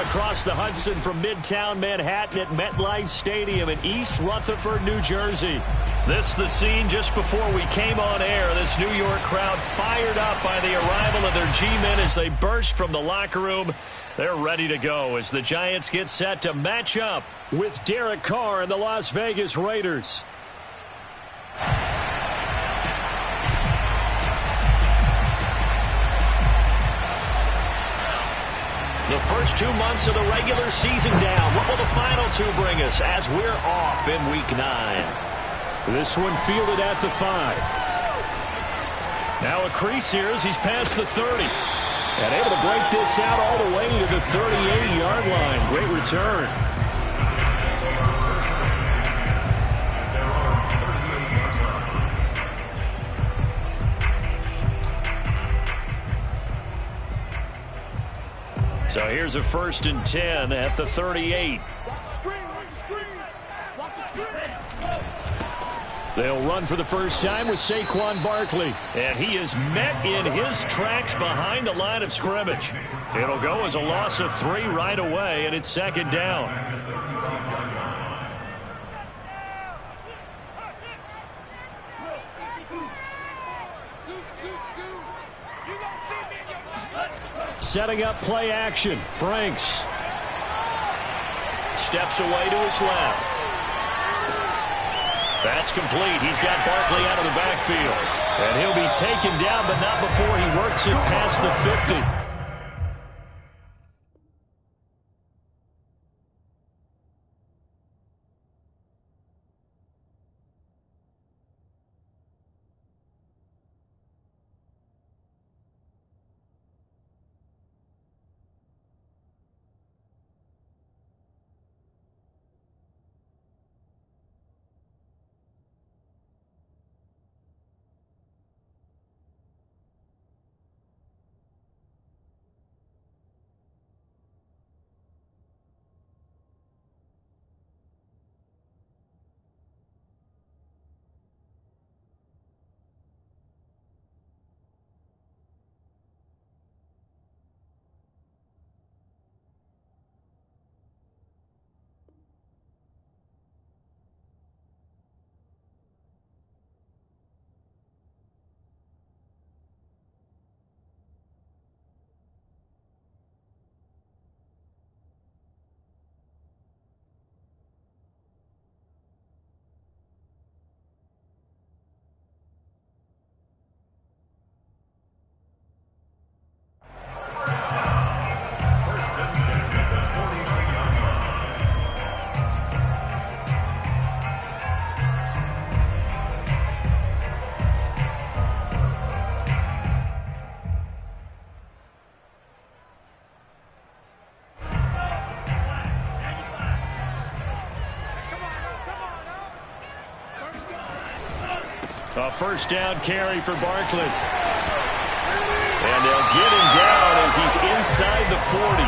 across the Hudson from Midtown Manhattan at MetLife Stadium in East Rutherford, New Jersey. This the scene just before we came on air. This New York crowd fired up by the arrival of their G-men as they burst from the locker room. They're ready to go as the Giants get set to match up with Derek Carr and the Las Vegas Raiders. The first 2 months of the regular season down. What will the final two bring us as we're off in Week 9? This one fielded at the 5. Now a crease here as he's past the 30. And able to break this out all the way to the 38-yard line. Great return. So here's a 1st and 10 at the 38. They'll run for the first time with Saquon Barkley. And he is met in his tracks behind the line of scrimmage. It'll go as a loss of 3 right away, and it's 2nd down. Setting up play action. Franks steps away to his left. That's complete. He's got Barkley out of the backfield. And he'll be taken down, but not before he works it past the 50. A first down carry for Barkley. And they'll get him down as he's inside the 40.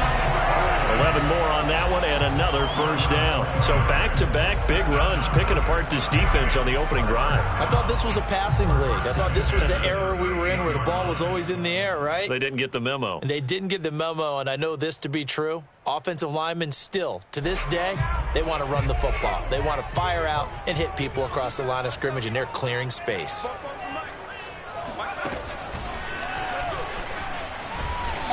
11 more on that one and another first down. So back-to-back big runs picking apart this defense on the opening drive. I thought this was a passing league. I thought this was the era we were in where the ball was always in the air, right? They didn't get the memo. And they didn't get the memo, and I know this to be true. Offensive linemen still, to this day, they want to run the football. They want to fire out and hit people across the line of scrimmage, and they're clearing space.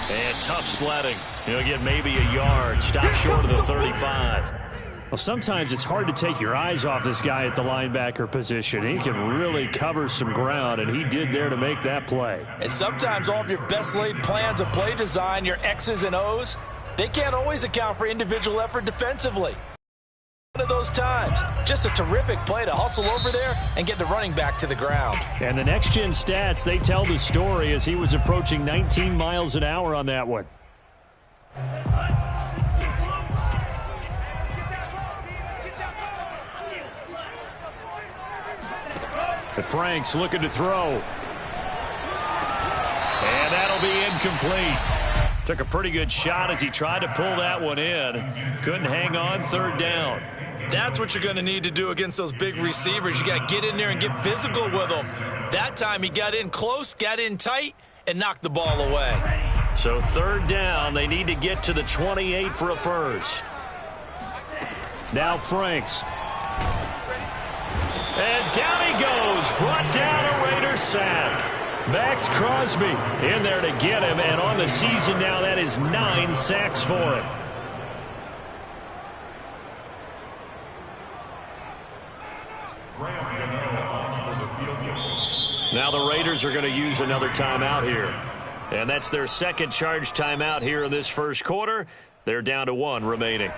And tough sledding. He'll get maybe a yard. Stop short of the 35. Well, sometimes it's hard to take your eyes off this guy at the linebacker position. He can really cover some ground, and he did there to make that play. And sometimes all of your best laid plans of play design, your X's and O's, they can't always account for individual effort defensively. One of those times, just a terrific play to hustle over there and get the running back to the ground. And the next-gen stats, they tell the story as he was approaching 19 miles an hour on that one. The Franks looking to throw. And that'll be incomplete. Took a pretty good shot as he tried to pull that one in. Couldn't hang on, 3rd down. That's what you're going to need to do against those big receivers. You got to get in there and get physical with them. That time he got in close, got in tight, and knocked the ball away. So third down, they need to get to the 28 for a first. Now Franks. And down he goes. Brought down a Raider sack. Max Crosby in there to get him. And on the season now, that is 9 sacks for him. Now the Raiders are going to use another timeout here. And that's their second charge timeout here in this first quarter. They're down to 1 remaining.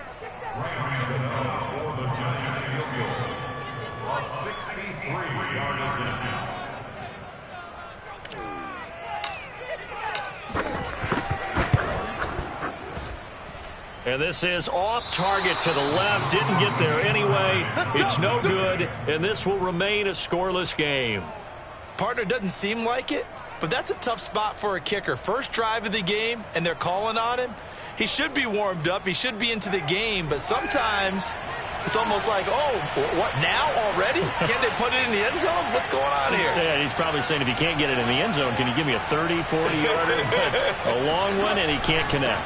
And this is off target to the left. Didn't get there anyway. It's no good, and this will remain a scoreless game. Partner, doesn't seem like it, but that's a tough spot for a kicker. First drive of the game, and they're calling on him. He should be warmed up. He should be into the game, but sometimes it's almost like, oh, what, now already? Can't they put it in the end zone? What's going on here? Yeah, he's probably saying, if you can't get it in the end zone, can you give me a 30, 40-yarder? A long one, and he can't connect.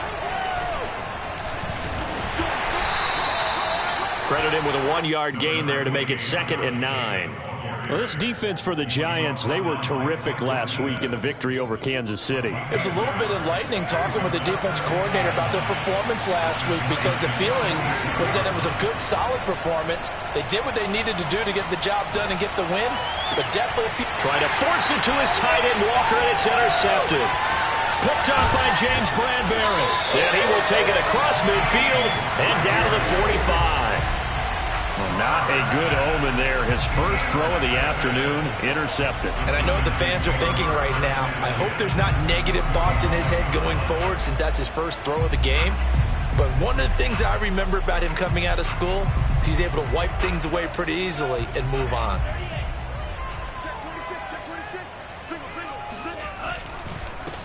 Credit him with a 1-yard gain there to make it 2nd and 9. Well, this defense for the Giants, they were terrific last week in the victory over Kansas City. It was a little bit enlightening talking with the defense coordinator about their performance last week, because the feeling was that it was a good, solid performance. They did what they needed to do to get the job done and get the win, but definitely trying to force it to his tight end, Walker, and it's intercepted. Picked up by James Bradbury. And he will take it across midfield and down to the 45. Well, not a good omen there. His first throw of the afternoon, intercepted. And I know what the fans are thinking right now. I hope there's not negative thoughts in his head going forward, since that's his first throw of the game. But one of the things I remember about him coming out of school is he's able to wipe things away pretty easily and move on.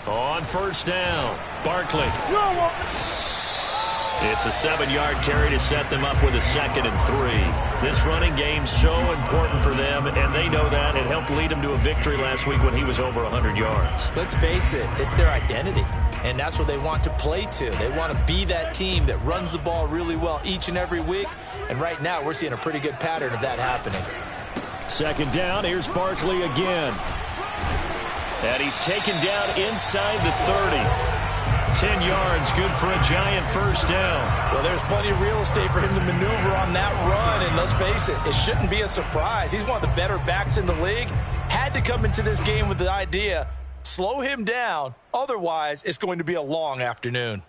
On first down, Barkley. It's a 7-yard carry to set them up with a 2nd and 3. This running game's so important for them, and they know that. It helped lead them to a victory last week when he was over 100 yards. Let's face it, it's their identity, and that's what they want to play to. They want to be that team that runs the ball really well each and every week, and right now we're seeing a pretty good pattern of that happening. 2nd down, here's Barkley again. And he's taken down inside the 30. 10 yards, good for a Giant first down. Well, there's plenty of real estate for him to maneuver on that run, and let's face it, it shouldn't be a surprise. He's one of the better backs in the league. Had to come into this game with the idea, slow him down, otherwise it's going to be a long afternoon.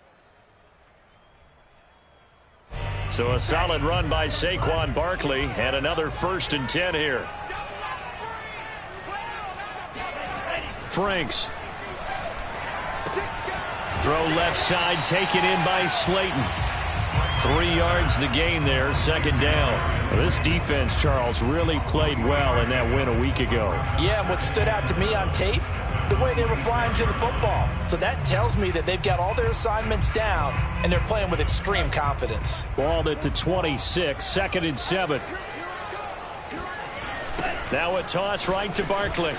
So a solid run by Saquon Barkley, and another 1st and 10 here. Franks. Throw left side, taken in by Slayton. 3 yards the gain there, 2nd down. Well, this defense, Charles, really played well in that win a week ago. Yeah, and what stood out to me on tape, the way they were flying to the football. So that tells me that they've got all their assignments down, and they're playing with extreme confidence. Balled it to 26, 2nd and 7. Now a toss right to Barkley.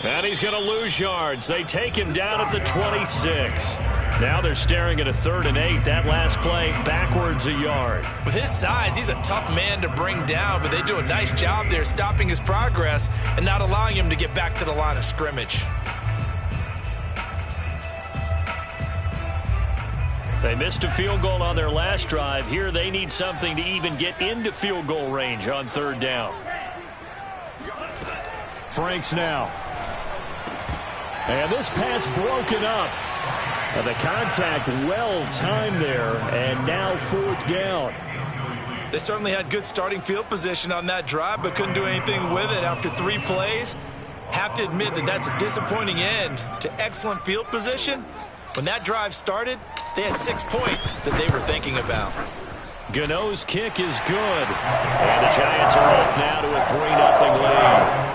And he's going to lose yards. They take him down at the 26. Now they're staring at a 3rd and 8. That last play, backwards a yard. With his size, he's a tough man to bring down, but they do a nice job there stopping his progress and not allowing him to get back to the line of scrimmage. They missed a field goal on their last drive. Here they need something to even get into field goal range on 3rd down. Franks now. And this pass broken up. And the contact well timed there, and now 4th down. They certainly had good starting field position on that drive, but couldn't do anything with it after 3 plays. Have to admit that that's a disappointing end to excellent field position. When that drive started, they had 6 points that they were thinking about. Gano's kick is good. And the Giants are off now to a 3-0 lead.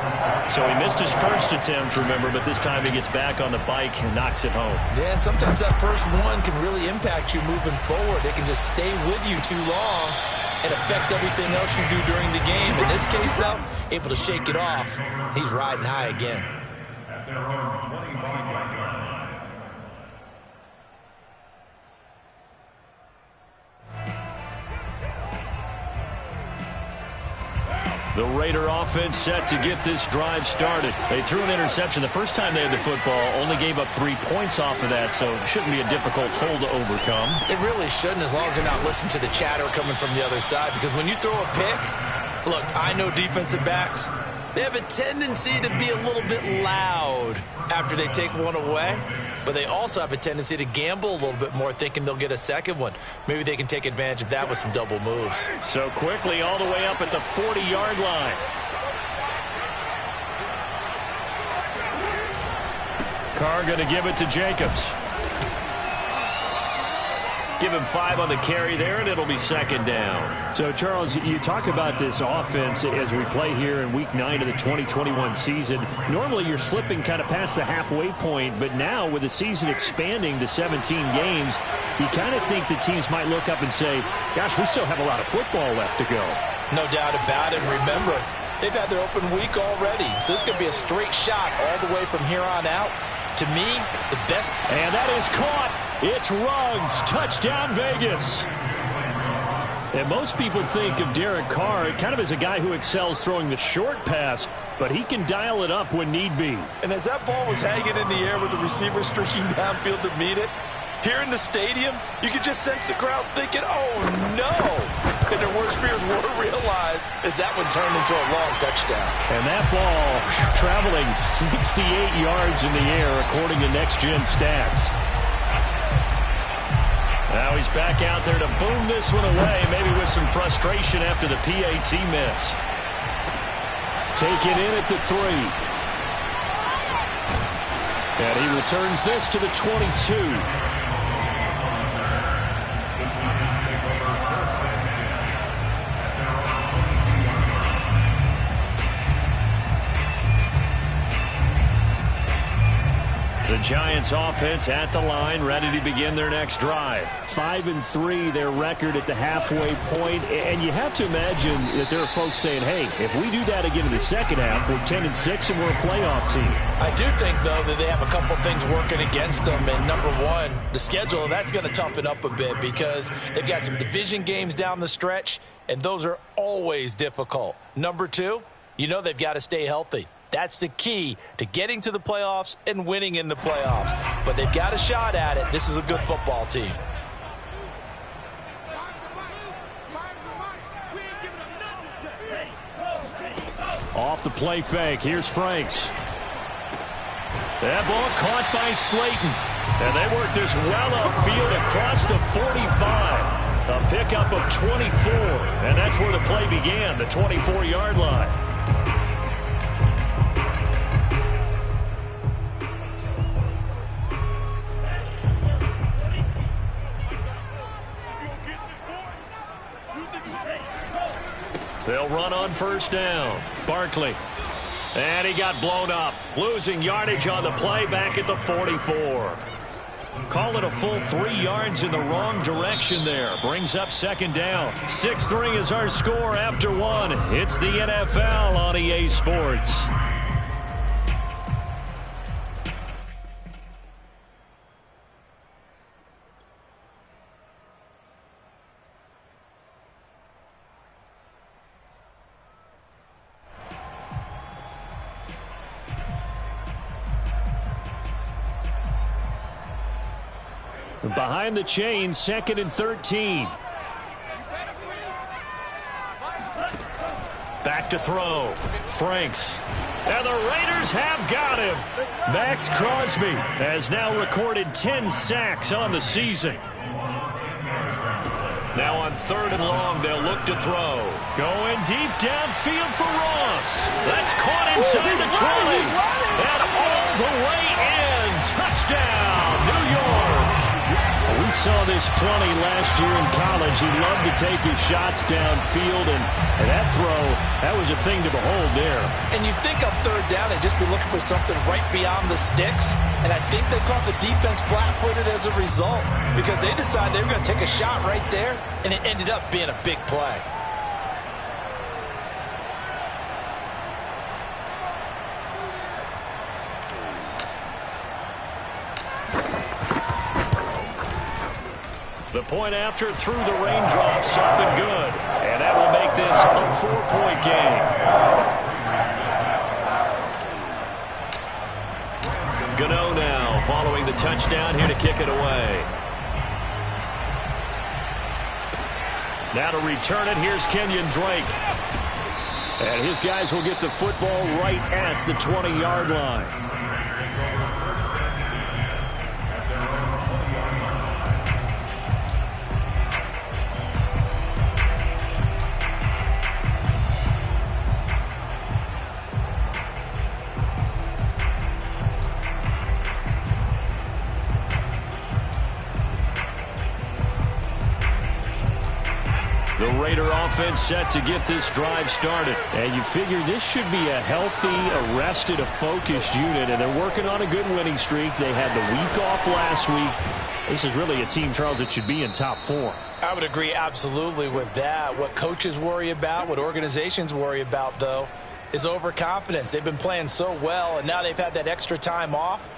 So he missed his first attempt, remember, but this time he gets back on the bike and knocks it home. Yeah, and sometimes that first one can really impact you moving forward. It can just stay with you too long and affect everything else you do during the game. In this case, though, able to shake it off. He's riding high again. The Raider offense set to get this drive started. They threw an interception the first time they had the football, only gave up 3 points off of that, so it shouldn't be a difficult hole to overcome. It really shouldn't, as long as they're not listening to the chatter coming from the other side, because when you throw a pick, look, I know defensive backs, they have a tendency to be a little bit loud after they take one away, but they also have a tendency to gamble a little bit more, thinking they'll get a second one. Maybe they can take advantage of that with some double moves. So quickly all the way up at the 40-yard line. Carr going to give it to Jacobs. Give him 5 on the carry there, and it'll be second down. So, Charles, you talk about this offense as we play here in Week 9 of the 2021 season. Normally, you're slipping kind of past the halfway point, but now with the season expanding to 17 games, you kind of think the teams might look up and say, gosh, we still have a lot of football left to go. No doubt about it. Remember, they've had their open week already, so this could be a straight shot all the way from here on out. To me, the best. And that is caught. It's Ruggs. Touchdown, Vegas. And most people think of Derek Carr kind of as a guy who excels throwing the short pass, but he can dial it up when need be. And as that ball was hanging in the air with the receiver streaking downfield to meet it, here in the stadium, you could just sense the crowd thinking, oh, no. And their worst fears were realized as that one turned into a long touchdown. And that ball traveling 68 yards in the air, according to Next Gen Stats. Now he's back out there to boom this one away, maybe with some frustration after the PAT miss. Take it in at the 3. And he returns this to the 22. The Giants offense at the line, ready to begin their next drive. 5-3, their record at the halfway point. And you have to imagine that there are folks saying, hey, if we do that again in the second half, we're 10-6 and we're a playoff team. I do think, though, that they have a couple things working against them. And number one, the schedule, that's going to toughen up a bit because they've got some division games down the stretch, and those are always difficult. Number two, you know they've got to stay healthy. That's the key to getting to the playoffs and winning in the playoffs. But they've got a shot at it. This is a good football team. Off the play fake. Here's Franks. That ball caught by Slayton. And they work this well upfield across the 45. A pickup of 24. And that's where the play began, the 24-yard line. They'll run on first down. Barkley. And he got blown up. Losing yardage on the play back at the 44. Call it a full 3 yards in the wrong direction there. Brings up second down. 6-3 is our score after 1. It's the NFL on EA Sports. Behind the chain, 2nd and 13. Back to throw. Franks. And the Raiders have got him. Max Crosby has now recorded 10 sacks on the season. Now on 3rd and long, they'll look to throw. Going deep downfield for Ross. That's caught inside the 20. And all the way in. Touchdown, New York. We saw this plenty last year in college. He loved to take his shots downfield, and that throw, that was a thing to behold there. And you think on 3rd down, they'd just be looking for something right beyond the sticks. And I think they caught the defense flat-footed as a result because they decided they were going to take a shot right there, and it ended up being a big play. The point after through the raindrops, up and good. And that will make this a 4-point game. Gano now following the touchdown here to kick it away. Now to return it, here's Kenyon Drake. And his guys will get the football right at the 20-yard line. The Raider offense set to get this drive started. And you figure this should be a healthy, arrested, a focused unit, and they're working on a good winning streak. They had the week off last week. This is really a team, Charles, that should be in top 4. I would agree absolutely with that. What coaches worry about, what organizations worry about, though, is overconfidence. They've been playing so well, and now they've had that extra time off.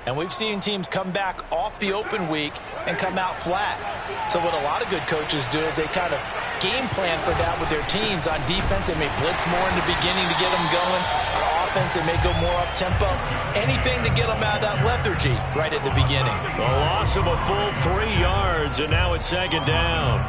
And we've seen teams come back off the open week and come out flat. So what a lot of good coaches do is they kind of game plan for that with their teams. On defense, they may blitz more in the beginning to get them going. On offense, they may go more up-tempo. Anything to get them out of that lethargy right at the beginning. The loss of a full 3 yards, and now it's second down.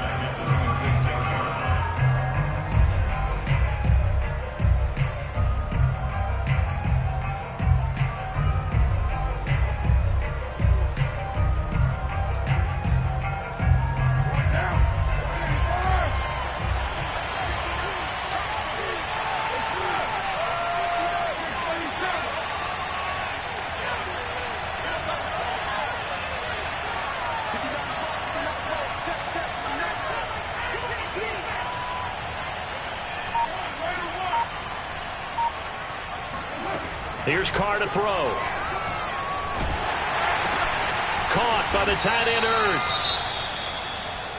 Here's Carr to throw. Caught by the tight end, Ertz.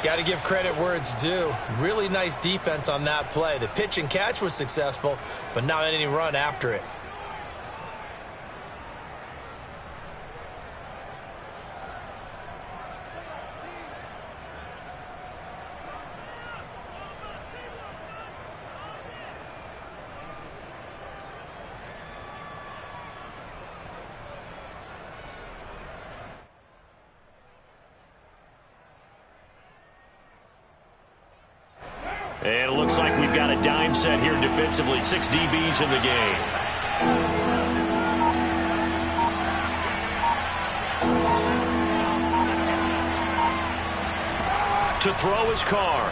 Got to give credit where it's due. Really nice defense on that play. The pitch and catch was successful, but not any run after it. And it looks like we've got a dime set here defensively. 6 DBs in the game. To throw his Carr.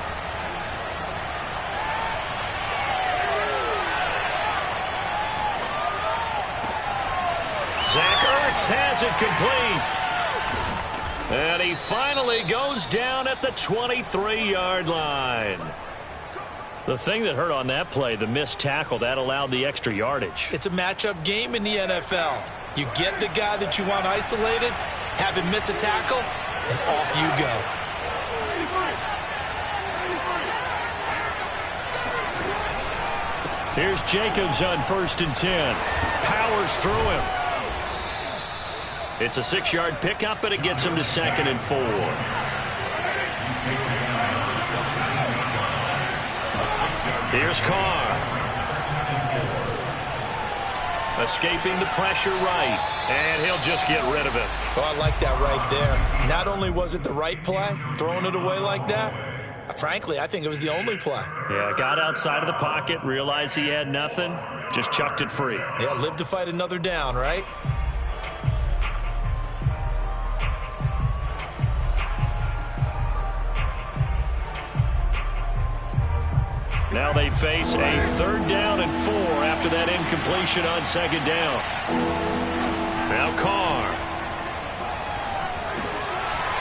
Zach Ertz has it complete. And he finally goes down at the 23-yard line. The thing that hurt on that play, the missed tackle, that allowed the extra yardage. It's a matchup game in the NFL. You get the guy that you want isolated, have him miss a tackle, and off you go. Here's Jacobs on 1st and 10. Powers through him. It's a 6-yard pickup, and it gets him to 2nd and 4. Here's Carr. Escaping the pressure right. And he'll just get rid of it. Oh, I like that right there. Not only was it the right play, throwing it away like that, frankly, I think it was the only play. Yeah, got outside of the pocket, realized he had nothing, just chucked it free. Yeah, live to fight another down, right? Now they face a 3rd down and 4 after that incompletion on 2nd down. Now Carr.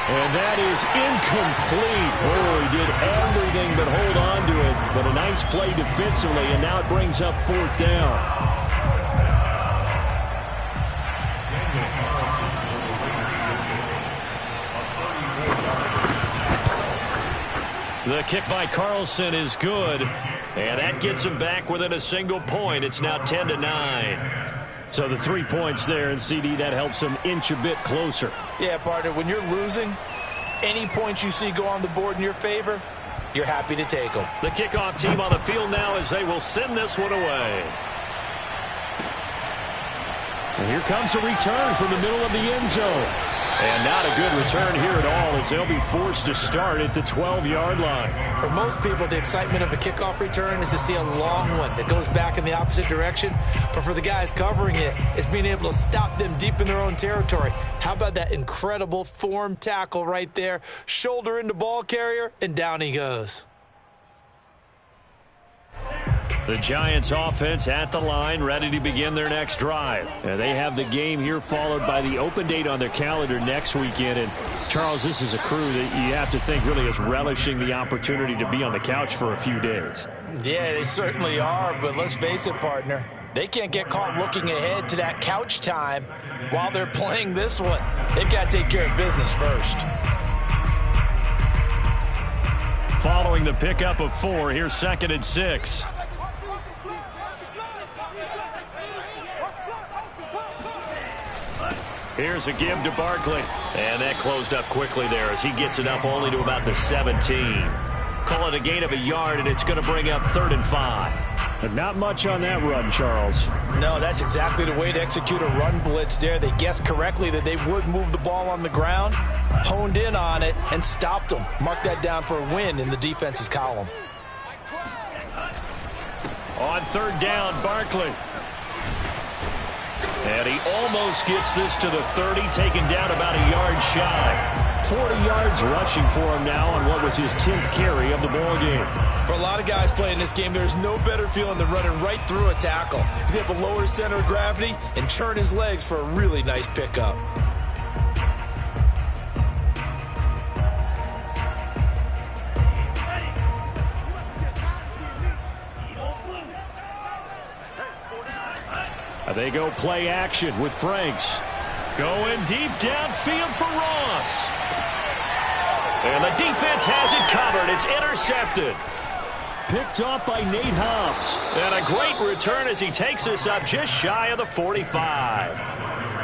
And that is incomplete. Oh, he did everything but hold on to it. But a nice play defensively, and now it brings up 4th down. The kick by Carlson is good, and that gets him back within a single point. It's now 10-9. So the 3 points there, and CD, that helps him inch a bit closer. Yeah, partner, when you're losing, Any points you see go on the board in your favor, you're happy to take them. The kickoff team on the field now as they will send this one away. And here comes a return from the middle of the end zone. And not a good return here at all as they'll be forced to start at the 12-yard line. For most people, the excitement of a kickoff return is to see a long one that goes back in the opposite direction. But for the guys covering it, it's being able to stop them deep in their own territory. How about that incredible form tackle right there? Shoulder into ball carrier, and down he goes. The Giants offense at the line, ready to begin their next drive. And they have the game here followed by the open date on their calendar next weekend. And, Charles, this is a crew that you have to think really is relishing the opportunity to be on the couch for a few days. Yeah, they certainly are, but let's face it, partner. They can't get caught looking ahead to that couch time while they're playing this one. They've got to take care of business first. Following the pickup of 4, here's 2nd and 6. Here's a give to Barkley. And that closed up quickly there as he gets it up only to about the 17. Call it a gain of a yard, and it's going to bring up 3rd and 5. But not much on that run, Charles. No, that's exactly the way to execute a run blitz there. They guessed correctly that they would move the ball on the ground, honed in on it, and stopped them. Mark that down for a win in the defense's column. On 3rd down, Barkley. And he almost gets this to the 30, taken down about a yard shy. 40 yards rushing for him now on what was his 10th carry of the ball game. For a lot of guys playing this game, there's no better feeling than running right through a tackle. He's able to lower his center of gravity and churn his legs for a really nice pickup. They go play action with Franks. Going deep downfield for Ross. And the defense has it covered. It's intercepted. Picked off by Nate Hobbs. And a great return as he takes us up just shy of the 45.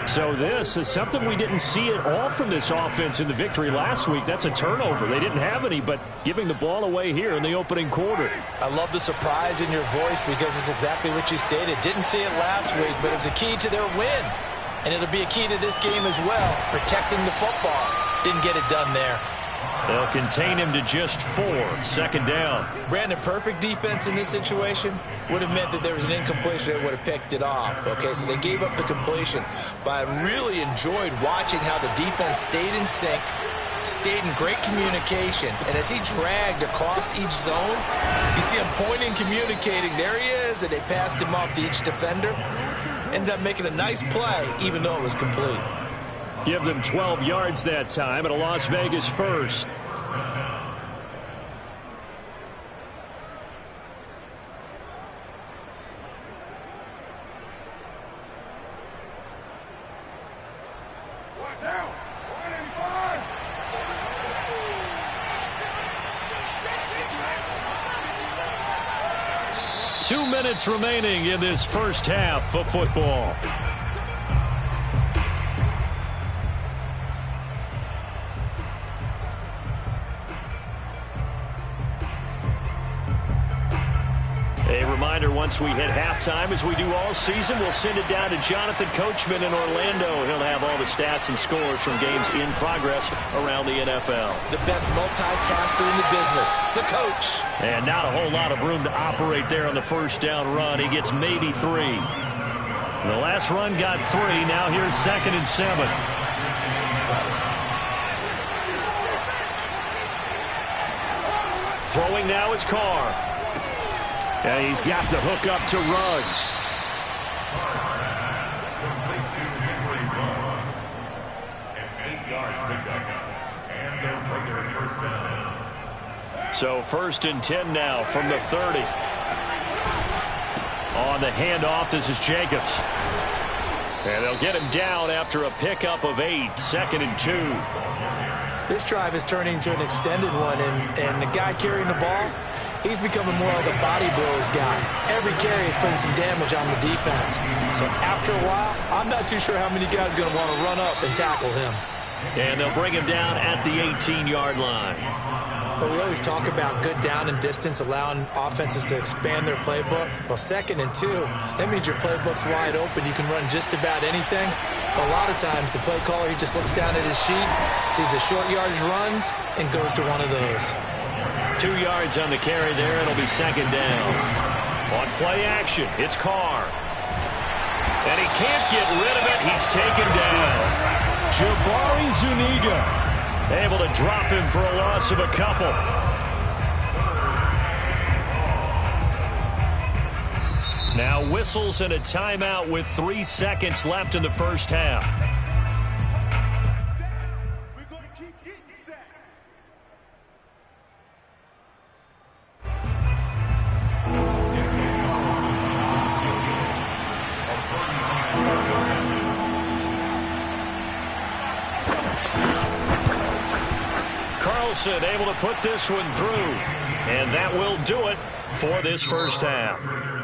So this is something we didn't see at all from this offense in the victory last week. That's a turnover. They didn't have any, but giving the ball away here in the opening quarter. I love the surprise in your voice because it's exactly what you stated. Didn't see it last week, but it's a key to their win. And it'll be a key to this game as well, protecting the football. Didn't get it done there. They'll contain him to just 4. 2nd down. Brandon, perfect defense in this situation would have meant that there was an incompletion that would have picked it off. Okay, so they gave up the completion. But I really enjoyed watching how the defense stayed in sync, stayed in great communication. And as he dragged across each zone, you see him pointing, communicating. There he is, and they passed him off to each defender. Ended up making a nice play, even though it was complete. Give them 12 yards that time and a Las Vegas first. Two minutes remaining in this first half of football. A reminder, once we hit halftime, as we do all season, we'll send it down to Jonathan Coachman in Orlando. He'll have all the stats and scores from games in progress around the NFL. The best multitasker in the business, the coach. And not a whole lot of room to operate there on the first down run. He gets maybe 3. The last run got 3. Now here's 2nd and 7. Throwing now is Carr. And he's got the hook up to Ruggs. So 1st and 10 now from the 30. On the handoff, this is Jacobs. And they'll get him down after a pickup of 8. 2nd and 2. This drive is turning into an extended one, and the guy carrying the ball, he's becoming more like a body blows guy. Every carry is putting some damage on the defense. So after a while, I'm not too sure how many guys are going to want to run up and tackle him. And they'll bring him down at the 18-yard line. But we always talk about good down and distance, allowing offenses to expand their playbook. Well, 2nd and 2, that means your playbook's wide open. You can run just about anything. But a lot of times, the play caller, he just looks down at his sheet, sees the short yardage runs, and goes to one of those. 2 yards on the carry there. It'll be 2nd down. On play action, it's Carr. And he can't get rid of it. He's taken down. Jabari Zuniga able to drop him for a loss of a couple. Now whistles and a timeout with 3 seconds left in the first half. We're going to keep getting sacks. Carlson able to put this one through. And that will do it for this first half.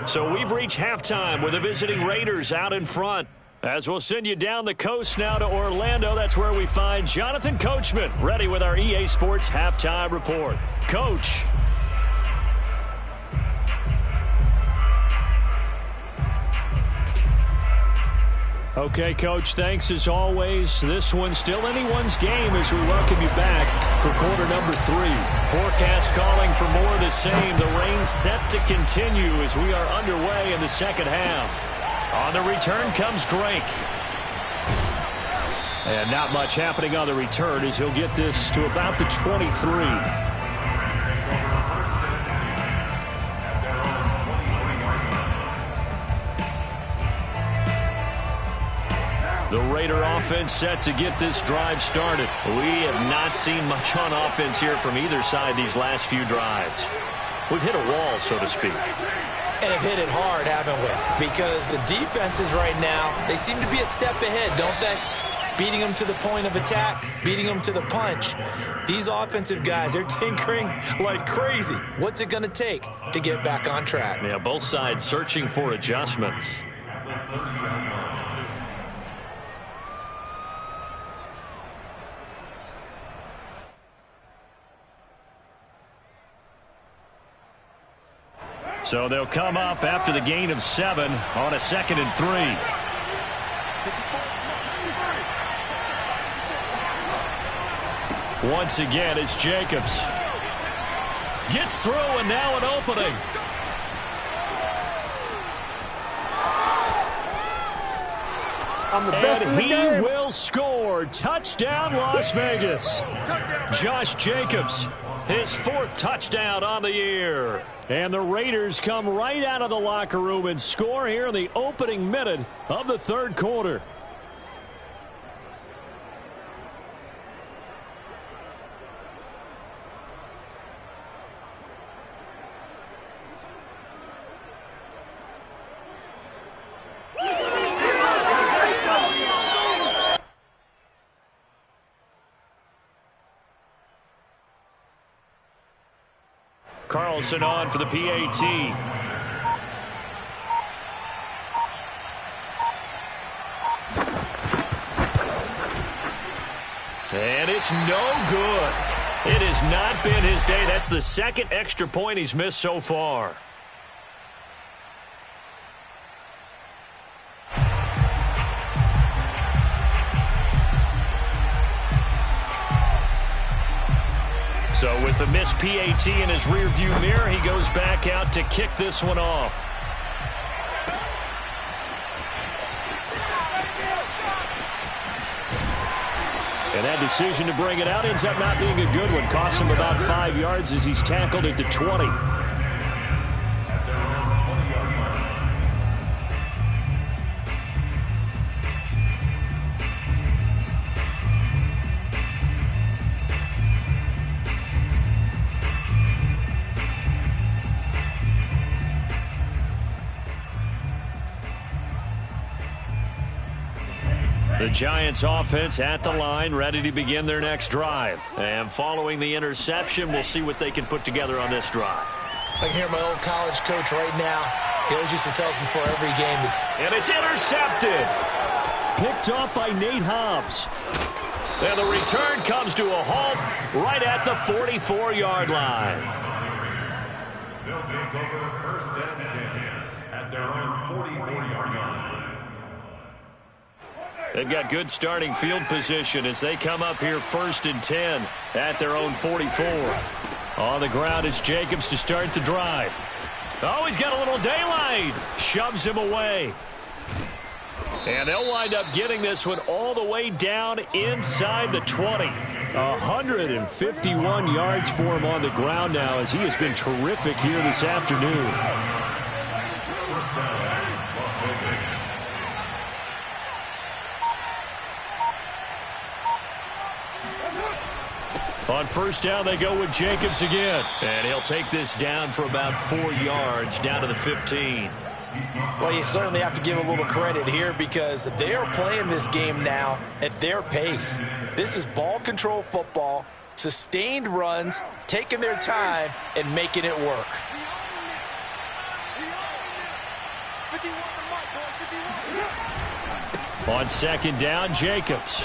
So we've reached halftime with the visiting Raiders out in front. As we'll send you down the coast now to Orlando, that's where we find Jonathan Coachman ready with our EA Sports Halftime Report. Coach. Okay, Coach, thanks as always. This one's still anyone's game as we welcome you back for quarter number 3. Forecast calling for more of the same. The rain set to continue as we are underway in the second half. On the return comes Drake. And not much happening on the return as he'll get this to about the 23. The Raider offense set to get this drive started. We have not seen much on offense here from either side these last few drives. We've hit a wall, so to speak. And have hit it hard, haven't we? Because the defenses right now, they seem to be a step ahead, don't they? Beating them to the point of attack, beating them to the punch. These offensive guys, they're tinkering like crazy. What's it going to take to get back on track? Yeah, both sides searching for adjustments. So they'll come up after the gain of 7 on a 2nd and 3. Once again, it's Jacobs. Gets through, and now an opening. And he will score. Touchdown, Las Vegas. Josh Jacobs, his 4th touchdown on the year. And the Raiders come right out of the locker room and score here in the opening minute of the 3rd quarter. Carlson on for the PAT. And it's no good. It has not been his day. That's the 2nd extra point he's missed so far. So with the missed PAT in his rearview mirror, he goes back out to kick this one off. And that decision to bring it out ends up not being a good one. Costs him about 5 yards as he's tackled at the 20. The Giants offense at the line, ready to begin their next drive. And following the interception, we'll see what they can put together on this drive. I can hear my old college coach right now. He always used to tell us before every game. And it's intercepted. Picked off by Nate Hobbs. And the return comes to a halt right at the 44-yard line. They'll take over first and 10 at their own 44-yard line. They've got good starting field position as they come up here first and 10 at their own 44. On the ground, it's Jacobs to start the drive. Oh, he's got a little daylight. Shoves him away. And they'll wind up getting this one all the way down inside the 20. 151 yards for him on the ground now as he has been terrific here this afternoon. On first down, they go with Jacobs again. And he'll take this down for about 4 yards, down to the 15. Well, you certainly have to give a little credit here because they are playing this game now at their pace. This is ball control football, sustained runs, taking their time, and making it work. On second down, Jacobs.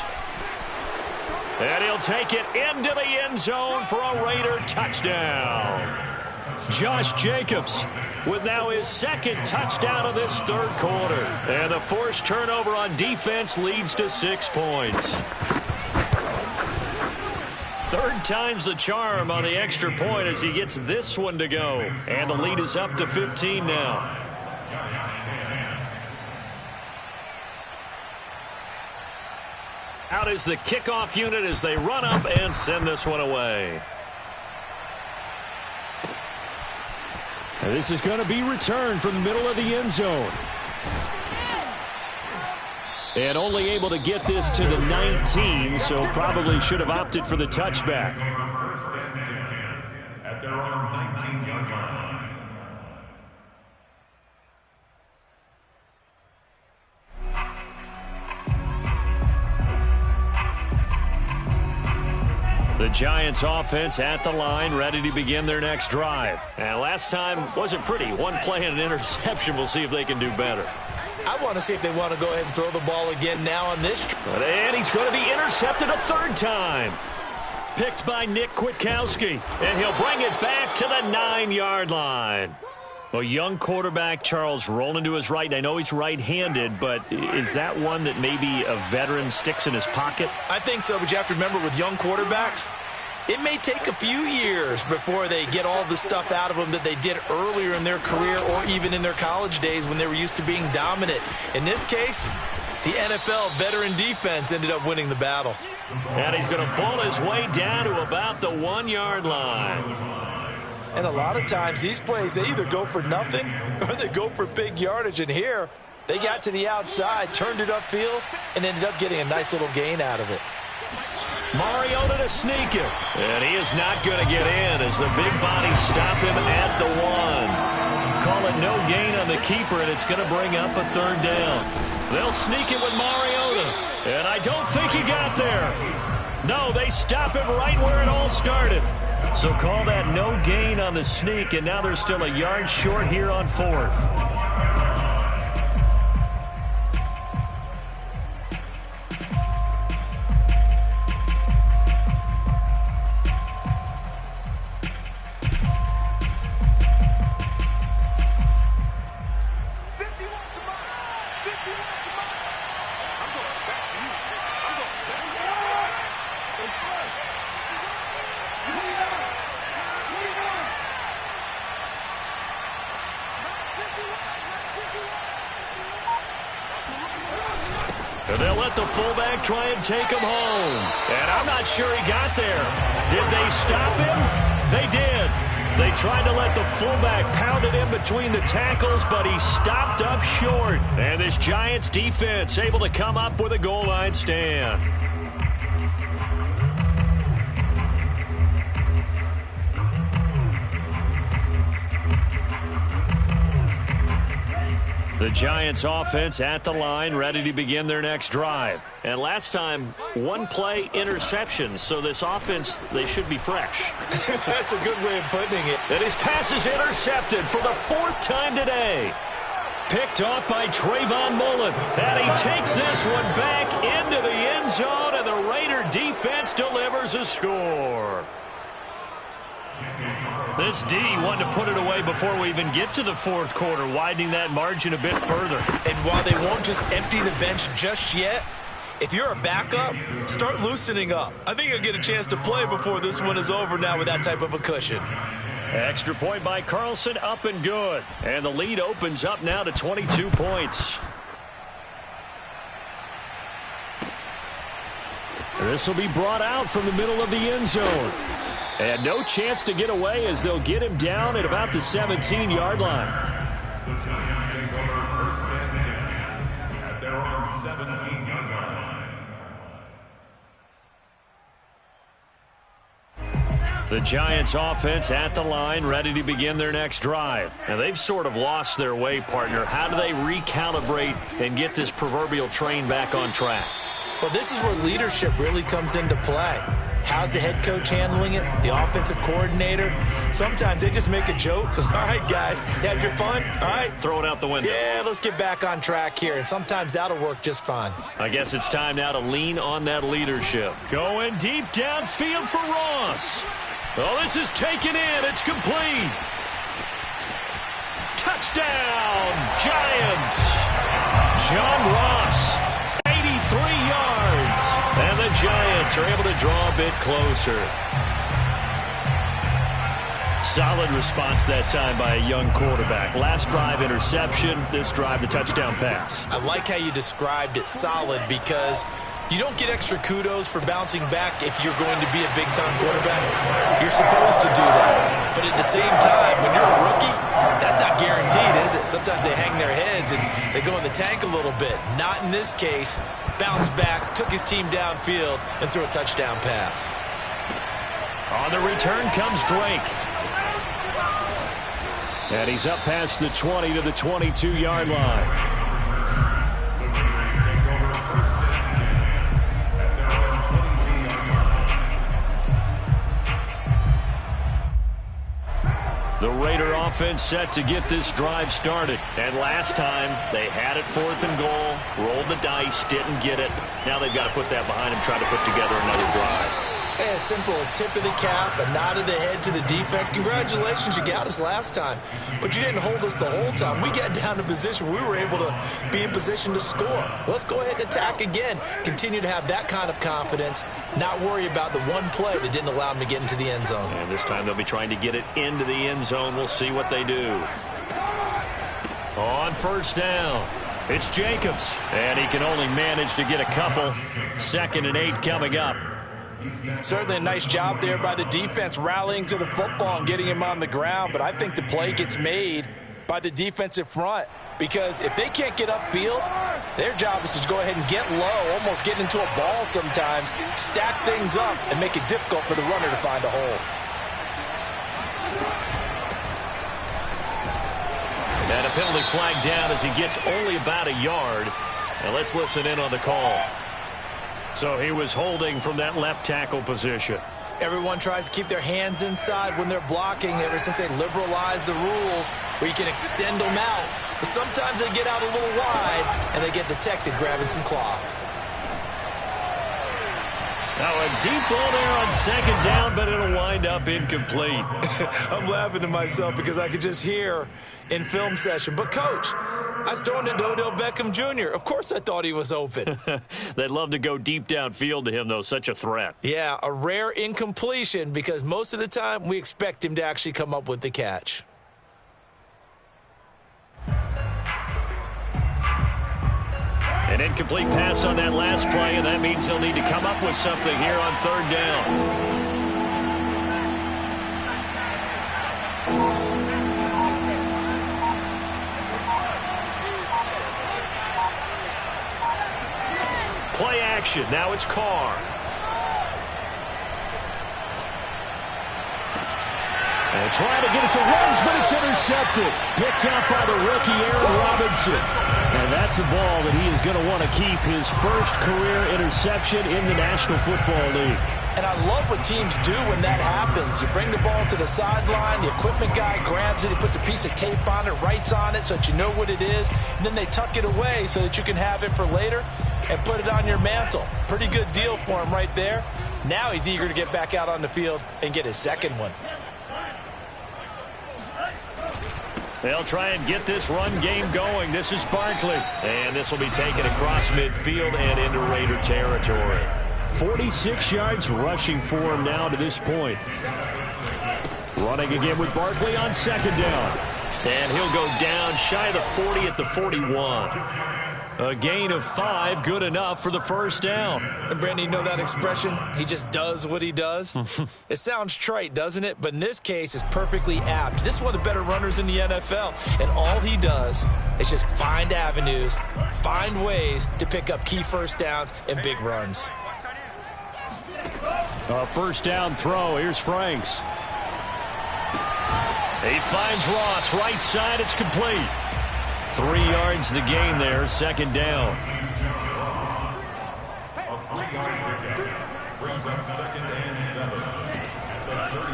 And he'll take it into the end zone for a Raider touchdown. Josh Jacobs with now his second touchdown of this third quarter. And the forced turnover on defense leads to 6 points. Third time's the charm on the extra point as he gets this one to go. And the lead is up to 15 now. Out is the kickoff unit as they run up and send this one away. And this is going to be returned from the middle of the end zone. And only able to get this to the 19, so probably should have opted for the touchback. First and 10 at their own 19-yard line. The Giants offense at the line, ready to begin their next drive. And last time wasn't pretty. One play and an interception. We'll see if they can do better. I want to see if they want to go ahead and throw the ball again now on this. And he's going to be intercepted a third time. Picked by Nick Kwiatkowski. And he'll bring it back to the 9-yard line. Well, young quarterback Charles rolling to his right. And I know he's right-handed, but is that one that maybe a veteran sticks in his pocket? I think so, but you have to remember with young quarterbacks, it may take a few years before they get all the stuff out of them that they did earlier in their career or even in their college days when they were used to being dominant. In this case, the NFL veteran defense ended up winning the battle. And he's going to ball his way down to about the 1-yard line. And a lot of times these plays, they either go for nothing or they go for big yardage. And here, they got to the outside, turned it upfield, and ended up getting a nice little gain out of it. Mariota to sneak it. And he is not going to get in as the big bodies stop him at the 1. Call it no gain on the keeper, and it's going to bring up a third down. They'll sneak it with Mariota. And I don't think he got there. No, they stop him right where it all started. So call that no gain on the sneak, and now they're still a yard short here on fourth. They'll let the fullback try and take him home. And I'm not sure he got there. Did they stop him? They did. They tried to let the fullback pound it in between the tackles, but he stopped up short. And this Giants defense able to come up with a goal line stand. The Giants offense at the line, ready to begin their next drive. And last time, one play interception, so this offense, they should be fresh. That's a good way of putting it. And his pass is intercepted for the 4th time today. Picked off by Trayvon Mullen. And he takes this one back into the end zone, and the Raider defense delivers a score. This D wanted to put it away before we even get to the fourth quarter, widening that margin a bit further. And while they won't just empty the bench just yet, if you're a backup, start loosening up. I think you'll get a chance to play before this one is over now with that type of a cushion. Extra point by Carlson, up and good. And the lead opens up now to 22 points. This will be brought out from the middle of the end zone. And no chance to get away as they'll get him down at about the 17-yard line. The Giants take over first and 10 at their own 17-yard line. The Giants offense at the line, ready to begin their next drive. And they've sort of lost their way, partner. How do they recalibrate and get this proverbial train back on track? Well, this is where leadership really comes into play. How's the head coach handling it? The offensive coordinator? Sometimes they just make a joke. All right, guys, you had your fun? All right. Throw it out the window. Yeah, let's get back on track here. And sometimes that'll work just fine. I guess it's time now to lean on that leadership. Going deep downfield for Ross. Oh, this is taken in. It's complete. Touchdown, Giants. John Ross. 83 yards. And the Giants are able to draw a bit closer. Solid response that time by a young quarterback. Last drive, interception. This drive, the touchdown pass. I like how you described it solid because you don't get extra kudos for bouncing back if you're going to be a big-time quarterback. You're supposed to do that. But at the same time, when you're a rookie, that's not guaranteed, is it? Sometimes they hang their heads and they go in the tank a little bit. Not in this case. Bounced back, took his team downfield, and threw a touchdown pass. On the return comes Drake. And he's up past the 20 to the 22-yard line. The Raider offense set to get this drive started. And last time, they had it 4th and goal, rolled the dice, didn't get it. Now they've got to put that behind them, try to put together another drive. Hey, a simple tip of the cap, a nod of the head to the defense. Congratulations, you got us last time. But you didn't hold us the whole time. We got down to position. We were able to be in position to score. Let's go ahead and attack again. Continue to have that kind of confidence. Not worry about the one play that didn't allow them to get into the end zone. And this time they'll be trying to get it into the end zone. We'll see what they do. On first down, it's Jacobs. And he can only manage to get a couple. 2nd and 8 coming up. Certainly a nice job there by the defense rallying to the football and getting him on the ground, but I think the play gets made by the defensive front because if they can't get upfield, their job is to go ahead and get low, almost get into a ball sometimes, stack things up, and make it difficult for the runner to find a hole. And a penalty flag down as he gets only about a yard. And let's listen in on the call. So he was holding from that left tackle position. Everyone tries to keep their hands inside when they're blocking ever since they liberalized the rules where you can extend them out. But sometimes they get out a little wide and they get detected grabbing some cloth. Now a deep ball there on 2nd down, but it'll wind up incomplete. I'm laughing to myself because I could just hear in film session. But, Coach, I was throwing to Odell Beckham Jr. Of course I thought he was open. They'd love to go deep downfield to him, though. Such a threat. Yeah, a rare incompletion because most of the time we expect him to actually come up with the catch. An incomplete pass on that last play, and that means he'll need to come up with something here on 3rd down. Play action. Now it's Carr. And trying to get it to Ruggs, but it's intercepted. Picked up by the rookie Aaron Robinson. And that's a ball that he is going to want to keep, his first career interception in the National Football League. And I love what teams do when that happens. You bring the ball to the sideline, the equipment guy grabs it, he puts a piece of tape on it, writes on it so that you know what it is, and then they tuck it away so that you can have it for later. and put it on your mantle. Pretty good deal for him right there. Now he's eager to get back out on the field and get his second one. They'll try and get this run game going. This is Barkley. And this will be taken across midfield and into Raider territory. 46 yards rushing for him now to this point. Running again with Barkley on second down. And he'll go down shy of the 40 at the 41. A gain of 5, good enough for the first down. And Brandon, you know that expression? He just does what he does. It sounds trite, doesn't it? But in this case, it's perfectly apt. This is one of the better runners in the NFL. And all he does is just find avenues, find ways to pick up key first downs and big runs. A first down throw. Here's Franks. He finds Ross, right side, it's complete. 3 yards the gain there, second down.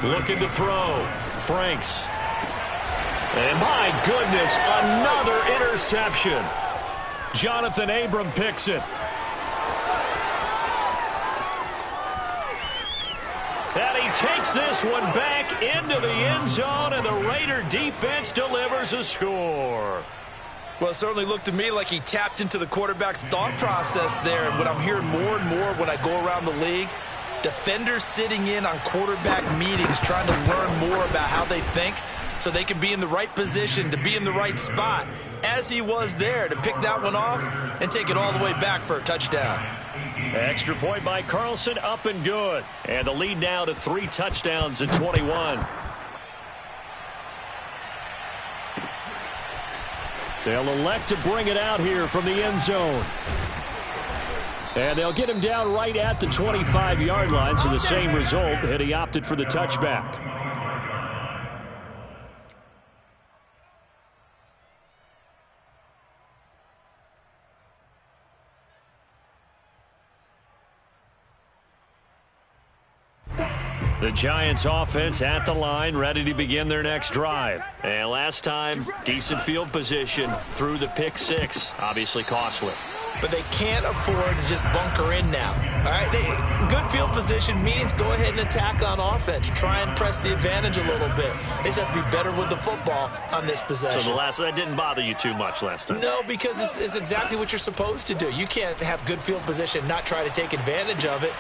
Looking to throw. Franks. And my goodness, another interception. Jonathan Abram picks it. And he takes this one back into the end zone, and the Raider defense delivers a score. Well, it certainly looked to me like he tapped into the quarterback's thought process there. And what I'm hearing more and more when I go around the league, defenders sitting in on quarterback meetings trying to learn more about how they think so they can be in the right position, to be in the right spot, as he was there, to pick that one off and take it all the way back for a touchdown. Extra point by Carlson, up and good. And the lead now to 3 touchdowns at 21. They'll elect to bring it out here from the end zone. And they'll get him down right at the 25-yard line, so the same result, and he opted for the touchback. The Giants offense at the line, ready to begin their next drive. And last time, decent field position through the pick 6. Obviously costly. But they can't afford to just bunker in now. All right, good field position means go ahead and attack on offense. Try and press the advantage a little bit. They just have to be better with the football on this possession. So that didn't bother you too much last time? No, because it's exactly what you're supposed to do. You can't have good field position, not try to take advantage of it.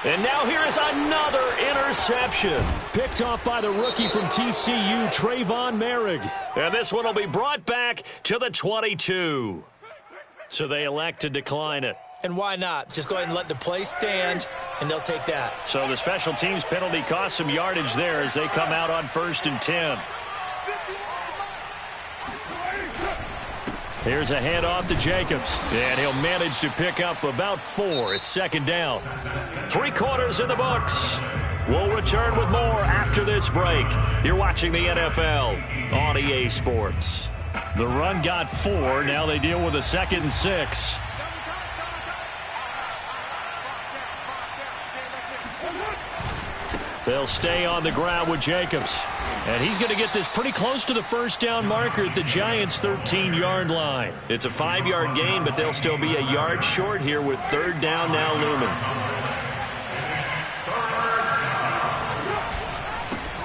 And now here is another interception. Picked off by the rookie from TCU, Trayvon Merrick. And this one will be brought back to the 22. So they elect to decline it. And why not? Just go ahead and let the play stand, and they'll take that. So the special teams penalty cost some yardage there as they come out on 1st and 10. Here's a handoff to Jacobs. And he'll manage to pick up about 4. It's second down. 3 quarters in the books. We'll return with more after this break. You're watching the NFL on EA Sports. The run got 4. Now they deal with a 2nd and 6. They'll stay on the ground with Jacobs. And he's going to get this pretty close to the first down marker at the Giants' 13-yard line. It's a 5-yard gain, but they'll still be a yard short here with 3rd down now looming.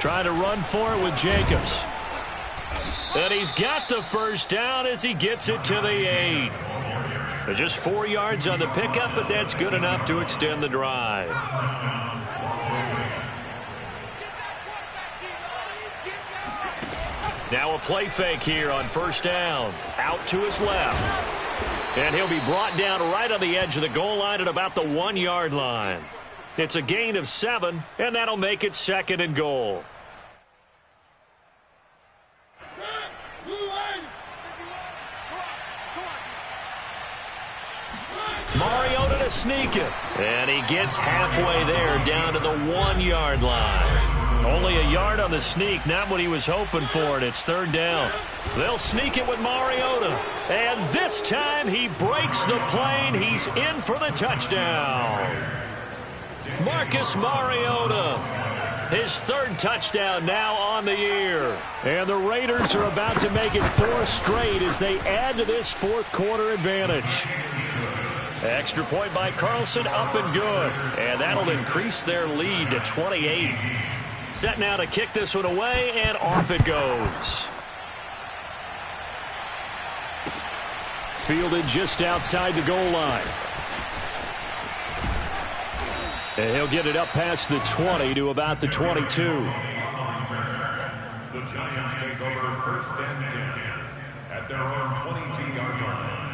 Trying to run for it with Jacobs. And he's got the first down as he gets it to the 8. Just 4 yards on the pickup, but that's good enough to extend the drive. Now a play fake here on 1st down. Out to his left. And he'll be brought down right on the edge of the goal line at about the 1-yard line. It's a gain of 7, and that'll make it 2nd and goal. Mariota to sneak it. And he gets halfway there down to the 1-yard line. Only a yard on the sneak, not what he was hoping for, and it's 3rd down. They'll sneak it with Mariota. And this time he breaks the plane. He's in for the touchdown. Marcus Mariota. His 3rd touchdown now on the year. And the Raiders are about to make it 4 straight as they add to this 4th quarter advantage. Extra point by Carlson, up and good. And that'll increase their lead to 28. Set now to kick this one away, and off it goes. Fielded just outside the goal line. And he'll get it up past the 20 to about the 22. The Giants take over first and 10 at their own 22-yard line.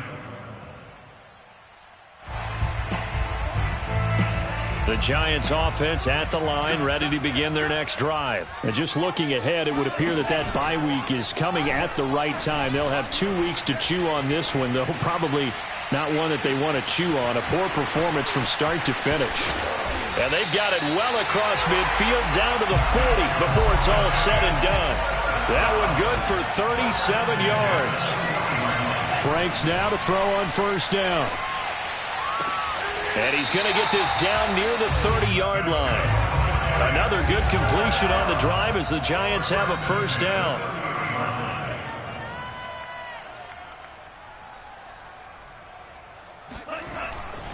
The Giants offense at the line, ready to begin their next drive. And just looking ahead, it would appear that bye week is coming at the right time. They'll have 2 weeks to chew on this one, though probably not one that they want to chew on. A poor performance from start to finish. And they've got it well across midfield, down to the 40 before it's all said and done. That one good for 37 yards. Franks now to throw on first down. And he's going to get this down near the 30-yard line. Another good completion on the drive as the Giants have a first down.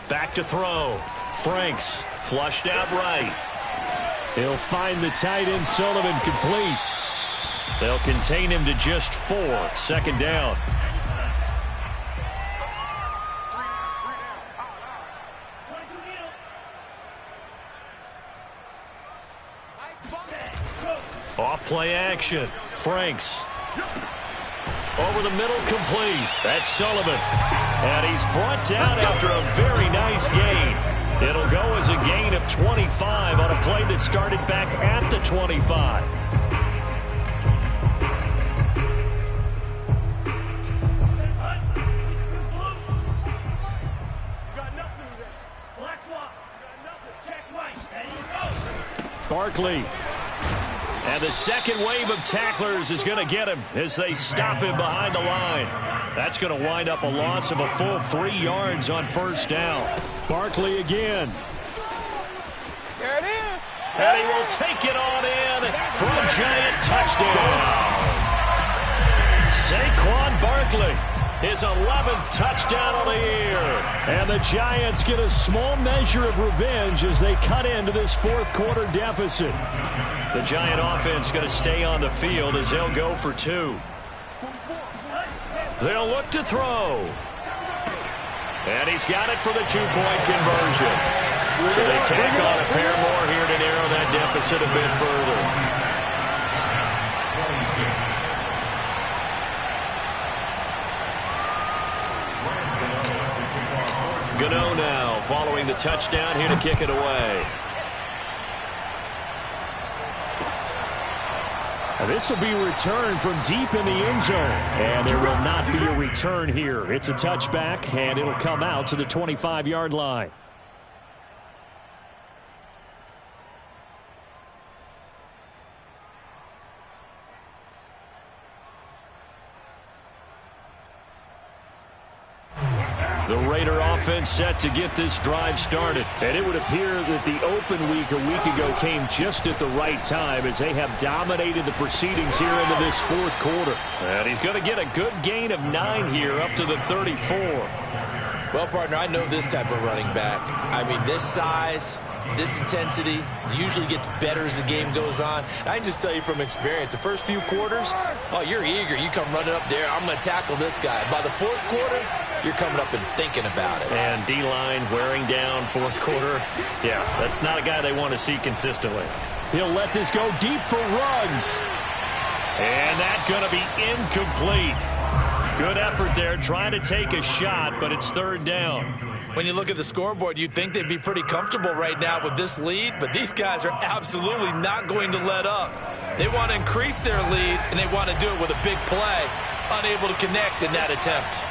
Back to throw. Franks flushed out right. He'll find the tight end Sullivan complete. They'll contain him to just 4. Second down. Off play action. Franks. Over the middle, complete. That's Sullivan. And he's brought down after a very nice gain. It'll go as a gain of 25 on a play that started back at the 25. Barkley. And the second wave of tacklers is going to get him as they stop him behind the line. That's going to wind up a loss of a full 3 yards on first down. Barkley again. There it is. And he will take it on in for a Giant touchdown. Saquon Barkley, his 11th touchdown of the year. And the Giants get a small measure of revenge as they cut into this fourth quarter deficit. The Giant offense going to stay on the field as they'll go for 2. They'll look to throw. And he's got it for the 2-point conversion. So they tack on a pair more here to narrow that deficit a bit further. Gano now following the touchdown here to kick it away. This will be returned from deep in the end zone. And there will not be a return here. It's a touchback, and it'll come out to the 25-yard line. The Raider offense set to get this drive started. And it would appear that the open week a week ago came just at the right time as they have dominated the proceedings here into this fourth quarter. And he's going to get a good gain of 9 here up to the 34. Well, partner, I know this type of running back. I mean, this size, this intensity usually gets better as the game goes on. I can just tell you from experience, the first few quarters, oh, you're eager. You come running up there, I'm going to tackle this guy. By the fourth quarter, you're coming up and thinking about it. And D-line wearing down fourth quarter. Yeah, that's not a guy they want to see consistently. He'll let this go deep for Ruggs. And that's going to be incomplete. Good effort there trying to take a shot, but it's third down. When you look at the scoreboard, you'd think they'd be pretty comfortable right now with this lead, but these guys are absolutely not going to let up. They want to increase their lead, and they want to do it with a big play. Unable to connect in that attempt.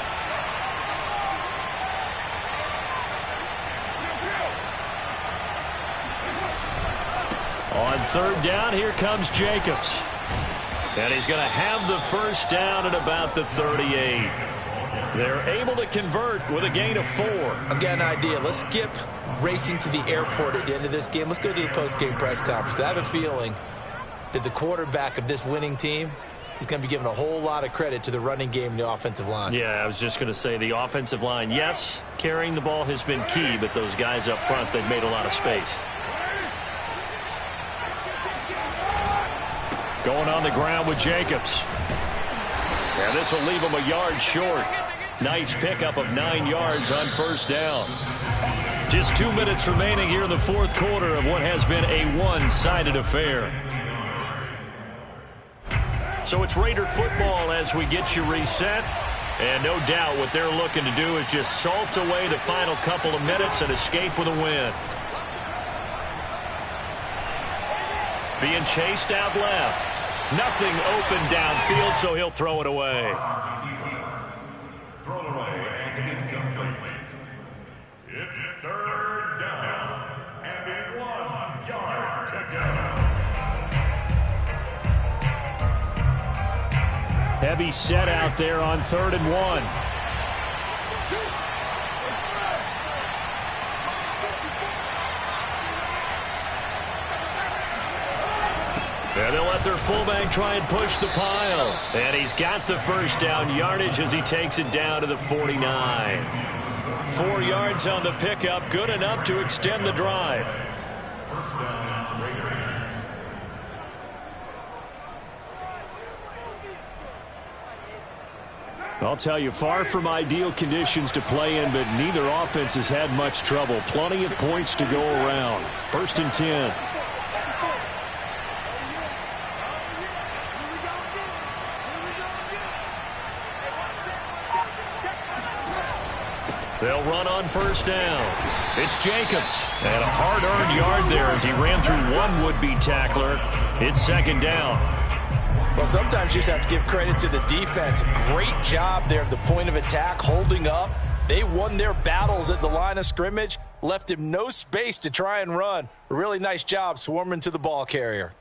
On third down, here comes Jacobs. And he's going to have the first down at about the 38. They're able to convert with a gain of 4. I've got an idea. Let's skip racing to the airport at the end of this game. Let's go to the post-game press conference. I have a feeling that the quarterback of this winning team he's going to be giving a whole lot of credit to the running game and the offensive line. Yeah, I was just going to say the offensive line, yes, carrying the ball has been key, but those guys up front, they've made a lot of space. Going on the ground with Jacobs. And this will leave him a yard short. Nice pickup of 9 yards on first down. Just 2 minutes remaining here in the fourth quarter of what has been a one-sided affair. So it's Raider football as we get you reset. And no doubt what they're looking to do is just salt away the final couple of minutes and escape with a win. Being chased out left. Nothing open downfield, so he'll throw it away. Thrown away and incomplete. It's third down and 1 yard to go. Heavy set out there on 3rd and 1. And they'll let their fullback try and push the pile. And he's got the first down yardage as he takes it down to the 49. 4 yards on the pickup, good enough to extend the drive. First down, Raiders. I'll tell you, far from ideal conditions to play in, but neither offense has had much trouble. Plenty of points to go around. 1st and 10. They'll run on first down. It's Jacobs. And a hard-earned yard there as he ran through one would-be tackler. It's 2nd down. Well, sometimes you just have to give credit to the defense. Great job there at the point of attack, holding up. They won their battles at the line of scrimmage, left him no space to try and run. A really nice job swarming to the ball carrier.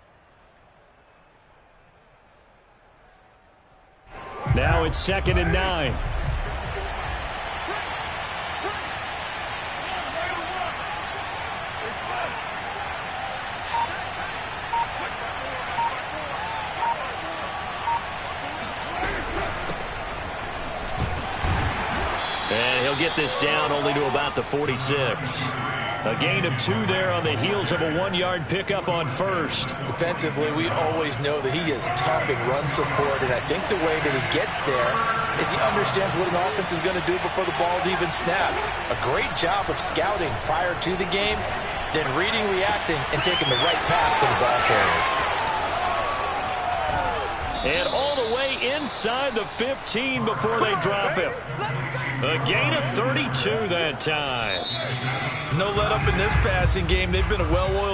Now it's 2nd and 9. And he'll get this down only to about the 46. A gain of 2 there on the heels of a 1-yard pickup on first. Defensively, we always know that he is tough in run support, and I think the way that he gets there is he understands what an offense is going to do before the ball's even snapped. A great job of scouting prior to the game, then reading, reacting, and taking the right path to the ball carrier. And all the way inside the 15 before they drop him. A gain of 32 that time. No let up in this passing game. They've been a well-oiled